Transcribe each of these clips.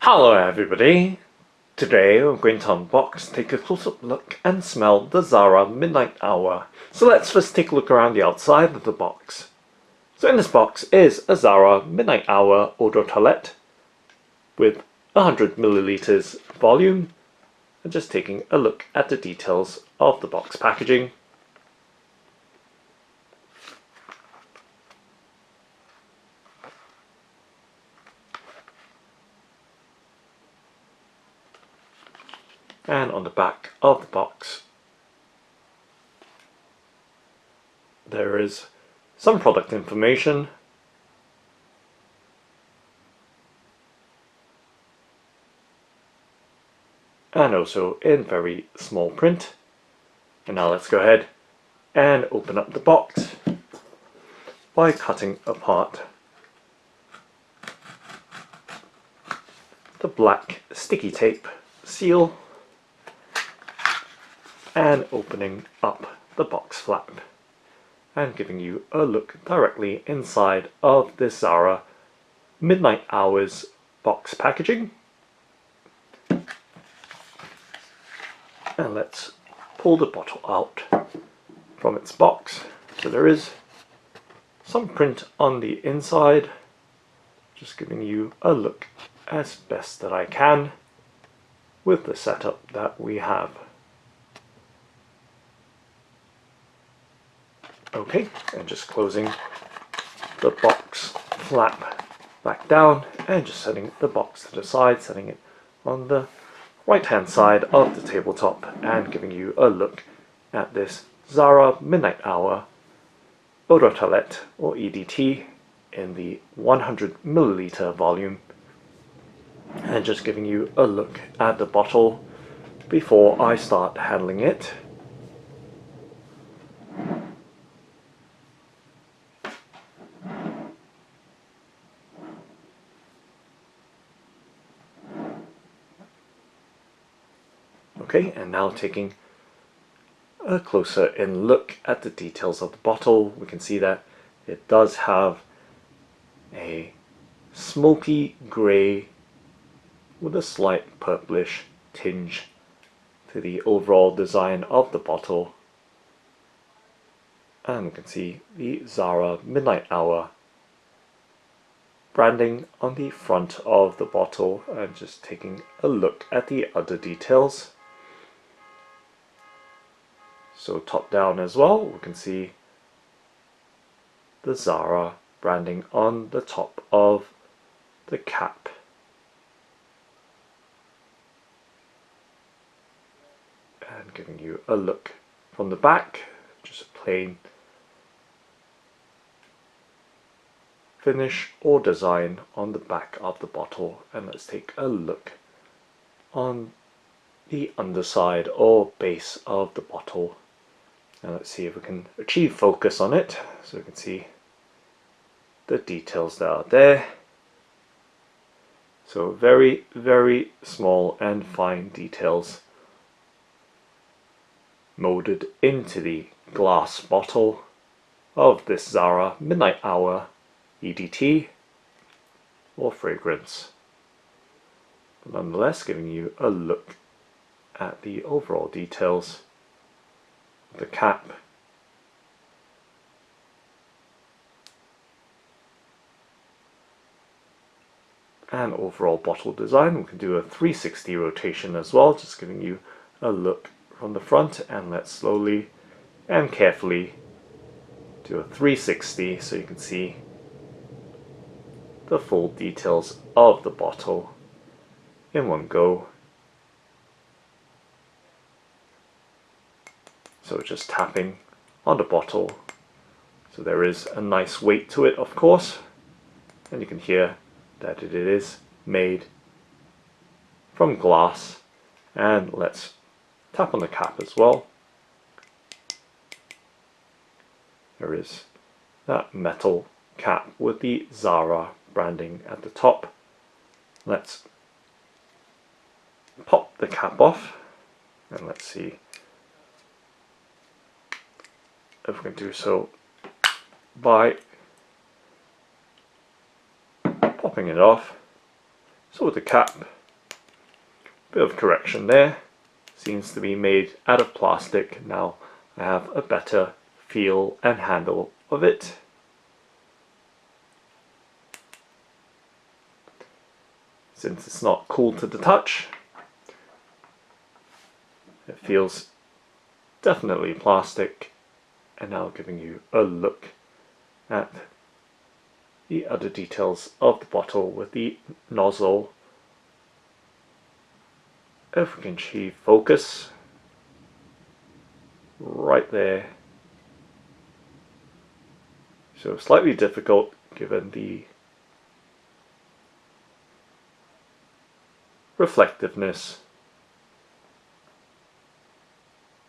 Hello everybody! Today we're going to unbox, take a close-up look and smell the Zara Midnight Hour. So let's first take a look around the outside of the box. So in this box is a Zara Midnight Hour Eau de Toilette with 100 milliliters volume, and just taking a look at the details of the box packaging. And on the back of the box there is some product information, and also in very small print. And now let's go ahead and open up the box by cutting apart the black sticky tape seal and opening up the box flap and giving you a look directly inside of this Zara Midnight Hours box packaging. And let's pull the bottle out from its box. So there is some print on the inside, just giving you a look as best that I can with the setup that we have. Okay, and just closing the box flap back down and just setting the box to the side, setting it on the right hand side of the tabletop and giving you a look at this Zara Midnight Hour Eau de Toilette or EDT in the 100 milliliter volume, and just giving you a look at the bottle before I start handling it. Okay, and now taking a closer in look at the details of the bottle, we can see that it does have a smoky grey with a slight purplish tinge to the overall design of the bottle. And we can see the Zara Midnight Hour branding on the front of the bottle, and just taking a look at the other details. So top down as well, we can see the Zara branding on the top of the cap. And giving you a look from the back, just a plain finish or design on the back of the bottle. And let's take a look on the underside or base of the bottle. Now let's see if we can achieve focus on it, so we can see the details that are there. So very, very small and fine details molded into the glass bottle of this Zara Midnight Hour EDT or fragrance. But nonetheless, giving you a look at the overall details. The cap, and overall bottle design. We can do a 360 rotation as well, just giving you a look from the front, and let's slowly and carefully do a 360 so you can see the full details of the bottle in one go. So just tapping on the bottle, so there is a nice weight to it, of course, and you can hear that it is made from glass. And let's tap on the cap as well. There is that metal cap with the Zara branding at the top. Let's pop the cap off, and let's see if we can do so by popping it off. So with the cap, Bit of correction there. Seems to be made out of plastic. Now I have a better feel and handle of it. Since it's not cool to the touch, it feels definitely plastic. And now giving you a look at the other details of the bottle with the nozzle. If we can achieve focus right there. So slightly difficult given the reflectiveness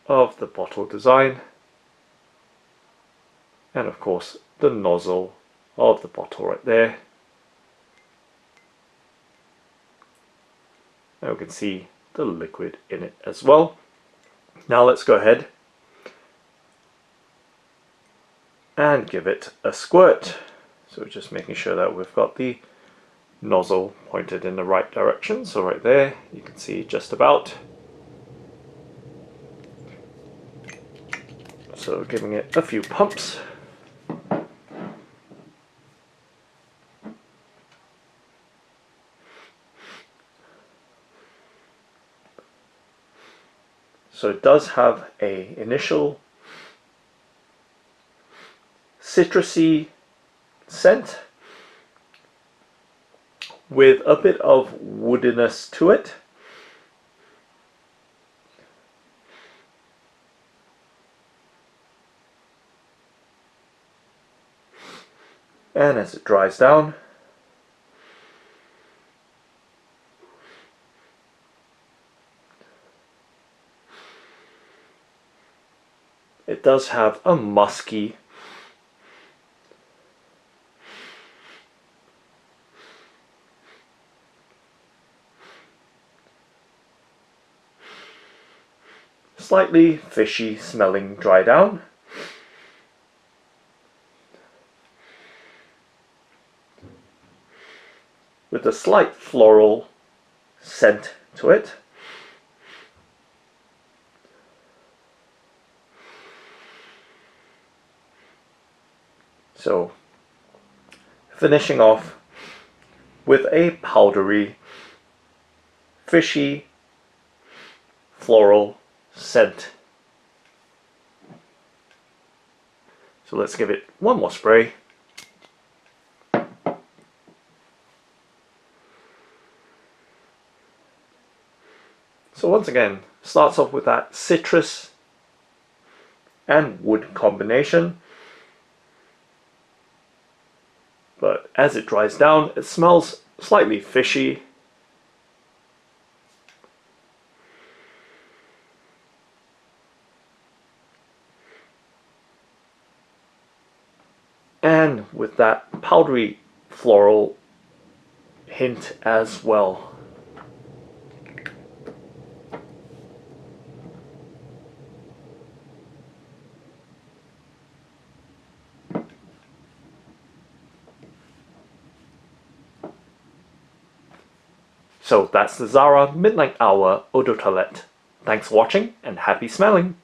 of the bottle design, and of course the nozzle of the bottle right there. Now we can see the liquid in it as well. Now let's go ahead and give it a squirt. So just making sure that we've got the nozzle pointed in the right direction. So right there you can see just about. So giving it a few pumps. So it does have an initial citrusy scent with a bit of woodiness to it. And as it dries down, it does have a musky slightly fishy smelling dry down. With a slight floral scent to it. So finishing off with a powdery, fishy, floral scent. So let's give it one more spray. So once again, starts off with that citrus and wood combination. But as it dries down, it smells slightly fishy. And with that powdery floral hint as well. So that's the Zara Midnight Hour Eau de Toilette. Thanks for watching and happy smelling!